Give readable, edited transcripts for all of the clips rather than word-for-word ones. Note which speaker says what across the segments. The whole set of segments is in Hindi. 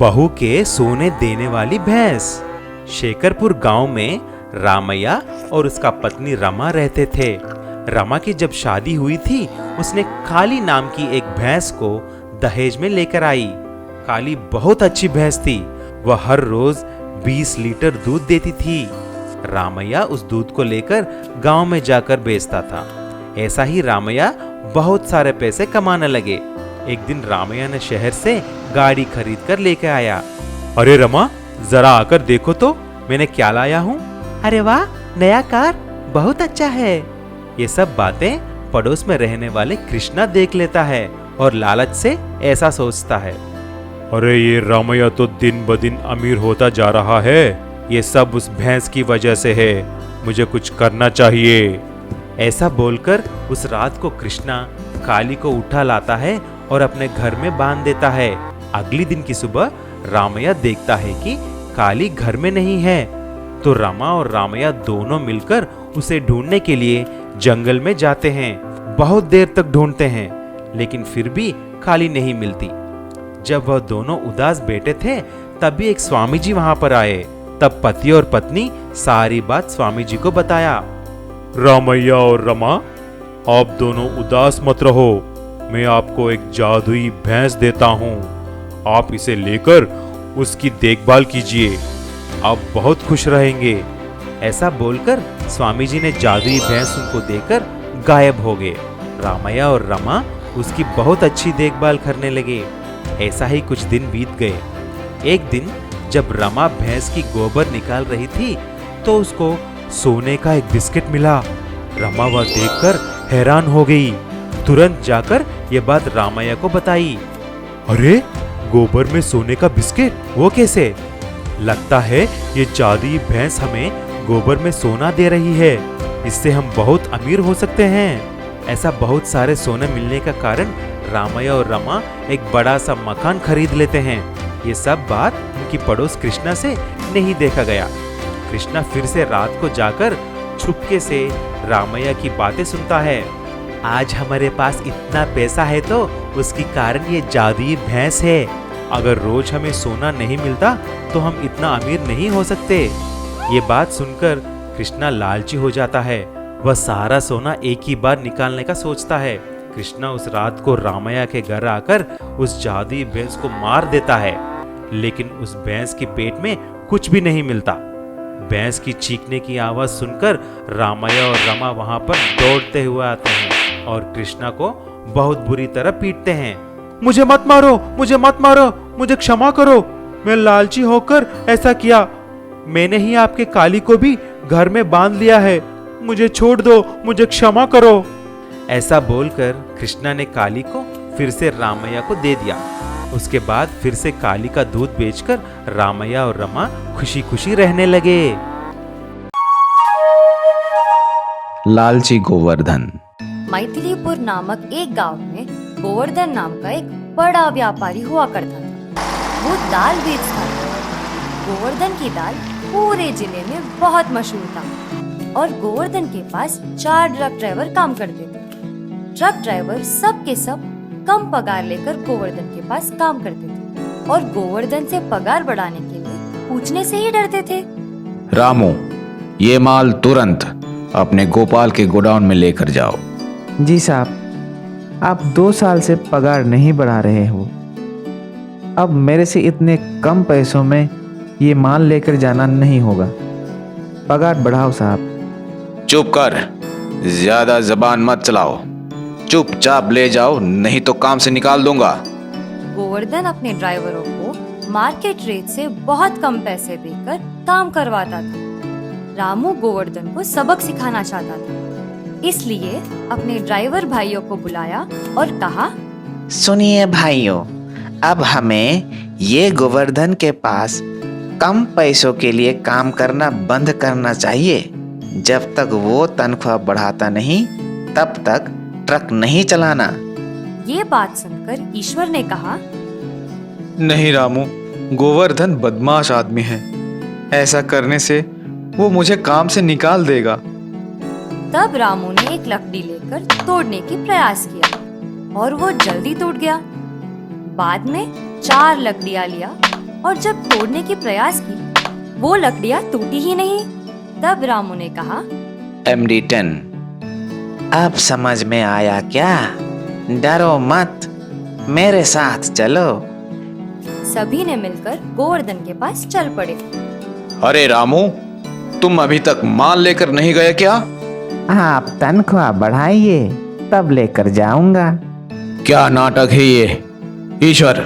Speaker 1: बहू के सोने देने वाली भैंस। शेखरपुर गांव में रामैया और उसका पत्नी रमा रहते थे। रमा की जब शादी हुई थी, उसने काली नाम की एक भैंस को दहेज में लेकर आई। काली बहुत अच्छी भैंस थी। वह हर रोज 20 लीटर दूध देती थी। रामैया उस दूध को लेकर गांव में जाकर बेचता था। ऐसा ही रामैया बहुत सारे पैसे कमाने लगे। एक दिन रामैया ने शहर से गाड़ी खरीद कर लेके आया। अरे रमा, जरा आकर देखो तो मैंने क्या लाया हूँ। अरे वाह, नया कार, बहुत अच्छा है। ये सब बातें पड़ोस में रहने वाले कृष्णा देख लेता है और लालच से ऐसा सोचता है। अरे ये रामैया तो दिन ब दिन अमीर होता जा रहा है। ये सब उस भैंस की वजह से है। मुझे कुछ करना चाहिए। ऐसा बोलकर उस रात को कृष्णा काली को उठा लाता है और अपने घर में बांध देता है। अगली दिन की सुबह रामैया देखता है कि काली घर में नहीं है। तो रमा और रामैया दोनों मिलकर उसे ढूंढने के लिए जंगल में जाते हैं। बहुत देर तक ढूंढते हैं, लेकिन फिर भी काली नहीं मिलती। जब वह दोनों उदास बैठे थे, तभी एक स्वामी जी वहां पर आए। तब पति और पत्नी सारी बात स्वामी जी को बताया। रामैया और रमा, आप दोनों उदास मत रहो। मैं आपको एक जादुई भैंस देता हूँ। आप इसे लेकर उसकी देखभाल कीजिए। आप बहुत खुश रहेंगे। ऐसा बोलकर स्वामी जी ने जादुई भैंस उनको देकर गायब हो गए। रामैया और रमा उसकी बहुत अच्छी देखभाल करने लगे। ऐसा ही कुछ दिन बीत गए। एक दिन जब रमा भैंस की गोबर निकाल रही थी, तो उसको सोने का एक बिस्किट मिला। रमा वह देखकर हैरान हो गई। तुरंत जाकर ये बात रामैया को बताई। अरे, गोबर में सोने का बिस्किट, वो कैसे? लगता है ये जादुई भैंस हमें गोबर में सोना दे रही है। इससे हम बहुत अमीर हो सकते हैं। ऐसा बहुत सारे सोने मिलने का कारण रामैया और रमा एक बड़ा सा मकान खरीद लेते हैं। ये सब बात उनकी पड़ोस कृष्णा से नहीं देखा गया। कृष्णा फिर से रात को जाकर छुपके से रामैया की बातें सुनता है। आज हमारे पास इतना पैसा है तो उसकी कारण ये जादुई भैंस है। अगर रोज हमें सोना नहीं मिलता तो हम इतना अमीर नहीं हो सकते। ये बात सुनकर कृष्णा लालची हो जाता है। वह सारा सोना एक ही बार निकालने का सोचता है। कृष्णा उस रात को रामैया के घर आकर उस जादुई भैंस को मार देता है, लेकिन उस भैंस के पेट में कुछ भी नहीं मिलता। भैंस की चीखने की आवाज सुनकर रामैया और रमा वहां पर दौड़ते हुए आते हैं और कृष्णा को बहुत बुरी तरह पीटते हैं। मुझे मत मारो, मुझे मत मारो, मुझे क्षमा करो। मैं लालची होकर ऐसा किया। मैंने ही आपके काली को भी घर में बांध लिया है। मुझे छोड़ दो, मुझे क्षमा करो। ऐसा बोलकर कृष्णा ने काली को फिर से रामैया को दे दिया। उसके बाद फिर से काली का दूध बेचकर रामैया और रमा खुशी खुशी रहने लगे।
Speaker 2: लालची गोवर्धन।
Speaker 3: मैथिलीपुर नामक एक गांव में गोवर्धन नाम का एक बड़ा व्यापारी हुआ करता था। वो दाल बेचता था। गोवर्धन की दाल पूरे जिले में बहुत मशहूर था और गोवर्धन के पास 4 ट्रक ड्राइवर काम करते थे। ट्रक ड्राइवर सब के सब कम पगार लेकर गोवर्धन के पास काम करते थे और गोवर्धन से पगार बढ़ाने के लिए पूछने से ही डरते थे।
Speaker 2: रामू, ये माल तुरंत अपने गोपाल के गोडाउन में लेकर जाओ।
Speaker 4: जी साहब, आप 2 साल से पगार नहीं बढ़ा रहे हो। अब मेरे से इतने कम पैसों में ये माल लेकर जाना नहीं होगा। पगार बढ़ाओ साहब।
Speaker 2: चुप कर, ज्यादा जबान मत चलाओ। चुपचाप ले जाओ, नहीं तो काम से निकाल दूंगा।
Speaker 3: गोवर्धन अपने ड्राइवरों को मार्केट रेट से बहुत कम पैसे देकर काम करवाता था। रामू गोवर्धन को सबक सिखाना चाहता था, इसलिए अपने ड्राइवर भाइयों को बुलाया और कहा,
Speaker 5: सुनिए भाइयों, अब हमें ये गोवर्धन के पास कम पैसों के लिए काम करना बंद करना चाहिए। जब तक वो तनख्वाह बढ़ाता नहीं, तब तक ट्रक नहीं चलाना।
Speaker 3: ये बात सुनकर ईश्वर ने कहा,
Speaker 6: नहीं रामू, गोवर्धन बदमाश आदमी है। ऐसा करने से वो मुझे काम से निकाल देगा।
Speaker 3: तब रामू ने एक लकड़ी लेकर तोड़ने की प्रयास किया और वो जल्दी टूट गया। बाद में 4 लकड़ियां लिया और जब तोड़ने की प्रयास की, वो लकड़ियां टूटी ही नहीं। तब रामू ने कहा,
Speaker 5: MD10, अब समझ में आया क्या? डरो मत, मेरे साथ चलो।
Speaker 3: सभी ने मिलकर गोवर्धन के पास चल पड़े।
Speaker 2: अरे रामू, तुम अभी तक माल लेकर नहीं गए क्या?
Speaker 4: आप तनख्वाह बढ़ाइए, तब लेकर जाऊंगा।
Speaker 2: क्या नाटक है ये? ईश्वर,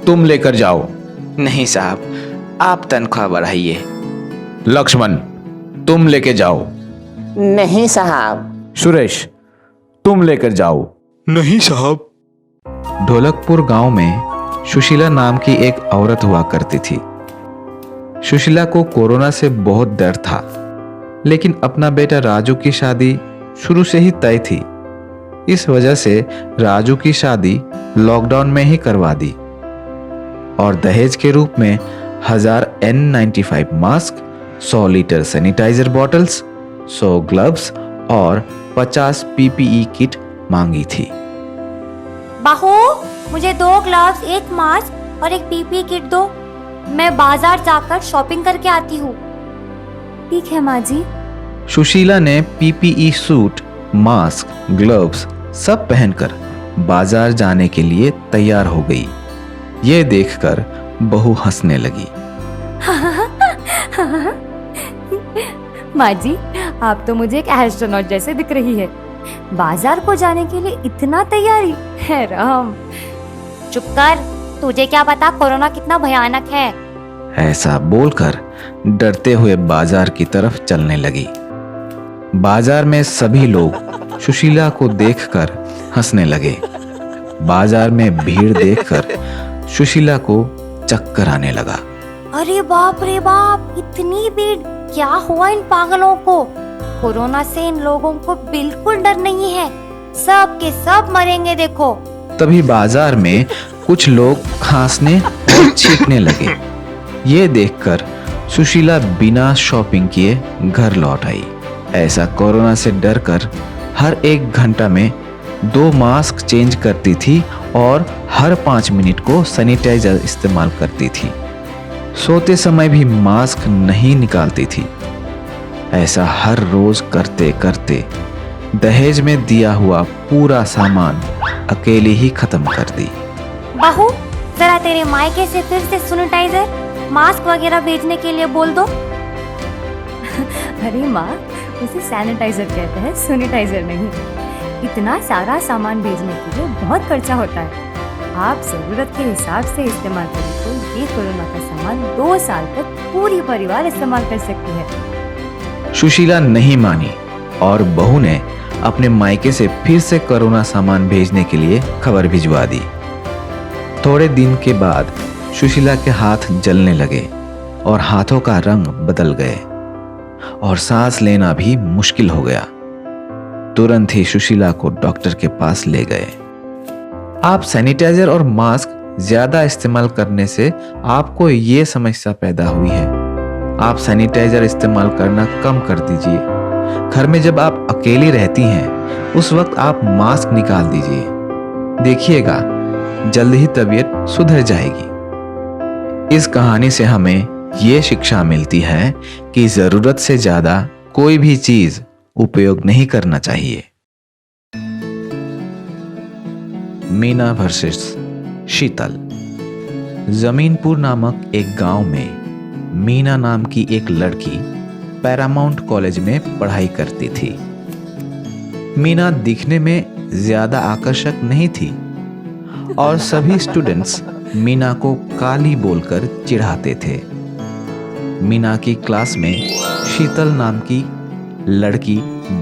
Speaker 2: तुम लेकर जाओ।
Speaker 5: नहीं साहब, आप तनख्वाह बढ़ाइए।
Speaker 2: लक्ष्मण, तुम लेके जाओ।
Speaker 5: नहीं साहब।
Speaker 2: सुरेश, तुम लेकर जाओ।
Speaker 6: नहीं साहब।
Speaker 7: ढोलकपुर गांव में सुशीला नाम की एक औरत हुआ करती थी। सुशीला को कोरोना से बहुत डर था, लेकिन अपना बेटा राजू की शादी शुरू से ही तय थी। इस वजह से राजू की शादी लॉकडाउन में ही करवा दी और दहेज के रूप में 1000 N95 mask, 100 litre sanitizer bottles, 100 gloves और 50 PPE किट मांगी थी।
Speaker 3: बाहू, मुझे 2 ग्लव्स, 1 मास्क और 1 पीपी किट दो। मैं बाजार जाकर शॉपिंग करके आती हूँ। ठीक है माँ जी।
Speaker 7: सुशीला ने PPE सूट, मास्क, ग्लव्स सब पहनकर बाजार जाने के लिए तैयार हो गई। ये देखकर बहू हंसने लगी।
Speaker 3: माँ जी, आप तो मुझे एक एस्ट्रोनॉट जैसे दिख रही है। बाजार को जाने के लिए इतना तैयारी है राम। चुप कर, तुझे क्या पता कोरोना कितना भयानक है।
Speaker 7: ऐसा बोलकर डरते हुए बाजार की तरफ चलने लगी। बाजार में सभी लोग सुशीला को देखकर हंसने लगे। बाजार में भीड़ देखकर सुशीला को चक्कर आने लगा।
Speaker 3: अरे बाप रे बाप, इतनी भीड़! क्या हुआ इन पागलों को? कोरोना से इन लोगों को बिल्कुल डर नहीं है। सब के सब मरेंगे देखो।
Speaker 7: तभी बाजार में कुछ लोग खांसने और छींकने लगे। ये देखकर सुशीला बिना शॉपिंग किए घर लौट आई। ऐसा कोरोना से डरकर हर 1 घंटा में 2 मास्क चेंज करती थी और हर 5 मिनट को सैनिटाइजर इस्तेमाल करती थी। सोते समय भी मास्क नहीं निकालती थी। ऐसा हर रोज करते करते दहेज में दिया हुआ पूरा सामान अकेली ही खत्म कर दी।
Speaker 3: बहू, जरा तेरे मायके से फिर से सैनिटाइजर, मास्क वगैरह भेजने के लिए बोल दो। अरे माँ, उसे सैनिटाइजर कहते हैं, सैनिटाइजर नहीं। इतना सारा सामान भेजने के लिए बहुत खर्चा होता है। आप जरूरत के हिसाब से इस्तेमाल करें तो ये कोरोना का सामान 2 साल तक पूरी परिवार इस्तेमाल कर सकती है।
Speaker 7: सुशीला नहीं मानी और बहू ने अपने मायके से फिर से कोरोना सामान भेजने के लिए खबर भिजवा दी। थोड़े दिन के बाद सुशीला के हाथ जलने लगे और हाथों का रंग बदल गए और सांस लेना भी मुश्किल हो गया। तुरंत ही सुशीला को डॉक्टर के पास ले गए। आप सैनिटाइजर और मास्क ज्यादा इस्तेमाल करने से आपको ये समस्या पैदा हुई है। आप सैनिटाइजर इस्तेमाल करना कम कर दीजिए। घर में जब आप अकेली रहती हैं, उस वक्त आप मास्क निकाल दीजिए। देखिएगा, जल्द ही तबीयत सुधर जाएगी। इस कहानी से हमें ये शिक्षा मिलती है कि जरूरत से ज्यादा कोई भी चीज उपयोग नहीं करना चाहिए। मीना वर्सेस शीतल। जमीनपुर नामक एक गांव में मीना नाम की एक लड़की पैरामाउंट कॉलेज में पढ़ाई करती थी। मीना दिखने में ज्यादा आकर्षक नहीं थी और सभी स्टूडेंट्स मीना को काली बोलकर चिढ़ाते थे। मीना की क्लास में शीतल नाम की लड़की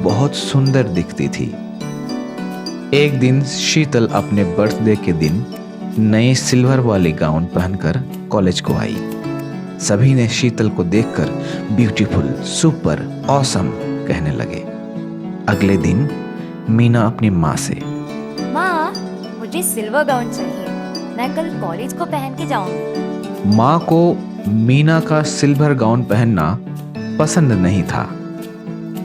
Speaker 7: बहुत सुंदर दिखती थी। एक दिन शीतल अपने बर्थडे के दिन नई सिल्वर वाली गाउन पहनकर कॉलेज को आई। सभी ने शीतल को देखकर ब्यूटीफुल, सुपर, ऑसम कहने लगे। अगले दिन मीना अपनी माँ से,
Speaker 3: माँ, मुझे सिल्वर गाउन चाहिए, मैं कल कॉलेज को पहन के जाऊंगी।
Speaker 7: माँ को मीना का सिल्वर गाउन पहनना पसंद नहीं था,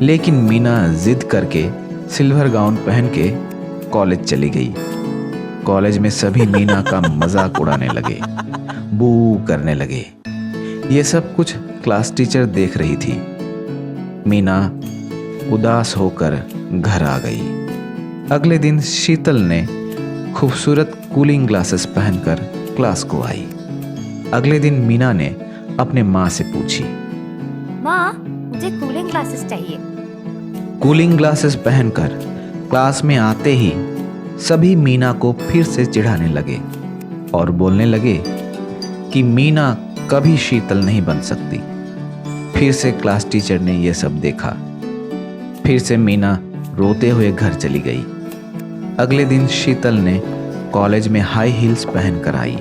Speaker 7: लेकिन मीना जिद करके सिल्वर गाउन पहन के कॉलेज चली गई। कॉलेज में सभी मीना का मजाक उड़ाने लगे, बू करने लगे। ये सब कुछ क्लास टीचर देख रही थी। मीना उदास होकर घर आ गई। अगले दिन शीतल ने खूबसूरत कूलिंग ग्लासेस पहनकर क्लास को आई। अगले दिन मीना ने अपने माँ से पूछी,
Speaker 3: माँ, मुझे कूलिंग ग्लासेस चाहिए।
Speaker 7: कूलिंग ग्लासेस पहनकर क्लास में आते ही सभी मीना को फिर से चिढ़ाने लगे और बोलने लगे कि मीना कभी शीतल नहीं बन सकती। फिर से क्लास टीचर ने यह सब देखा। फिर से मीना रोते हुए घर चली गई। अगले दिन शीतल ने कॉलेज में हाई हील्स पहनकर आई।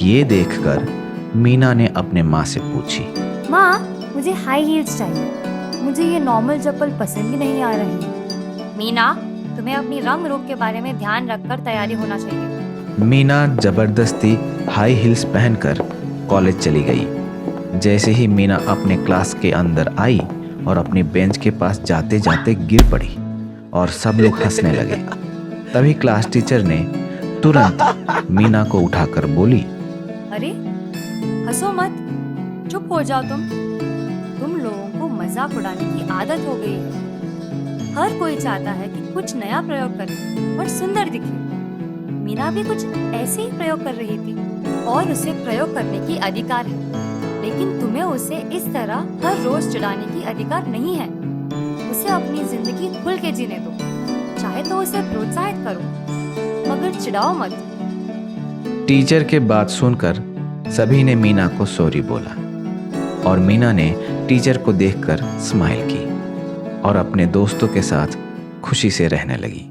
Speaker 7: ये देखकर मीना ने अपने माँ से पूछी,
Speaker 3: माँ, मुझे हाई हील्स चाहिए। मुझे ये नॉर्मल चप्पल पसंद भी नहीं आ रही। मीना, तुम्हें अपनी रंग रूप के बारे में ध्यान रखकर तैयारी होना चाहिए।
Speaker 7: मीना जबरदस्ती हाई हील्स पहनकर कॉलेज चली गई। जैसे ही मीना अपने क्लास के अंदर आई और अपनी बेंच के पास जाते जाते गिर पड़ी और सब लोग हंसने लगे। तभी क्लास टीचर ने तुरंत मीना को उठाकर बोली,
Speaker 3: अरे हंसो मत, चुप हो जाओ तुम लोगों को मजाक उड़ाने की आदत हो गई है। हर कोई चाहता है कि कुछ नया प्रयोग करे और सुंदर दिखे। मीना भी कुछ ऐसे ही प्रयोग कर रही थी और उसे प्रयोग करने की अधिकार है, लेकिन तुम्हें उसे इस तरह हर रोज चिढ़ाने की अधिकार नहीं है। उसे अपनी जिंदगी खुल के जीने दो। चाहे तो उसे प्रोत्साहित करो, मगर चिढ़ाओ मत।
Speaker 7: टीचर के बात सुनकर सभी ने मीना को सॉरी बोला और मीना ने टीचर को देखकर स्माइल की और अपने दोस्तों के साथ खुशी से रहने लगी।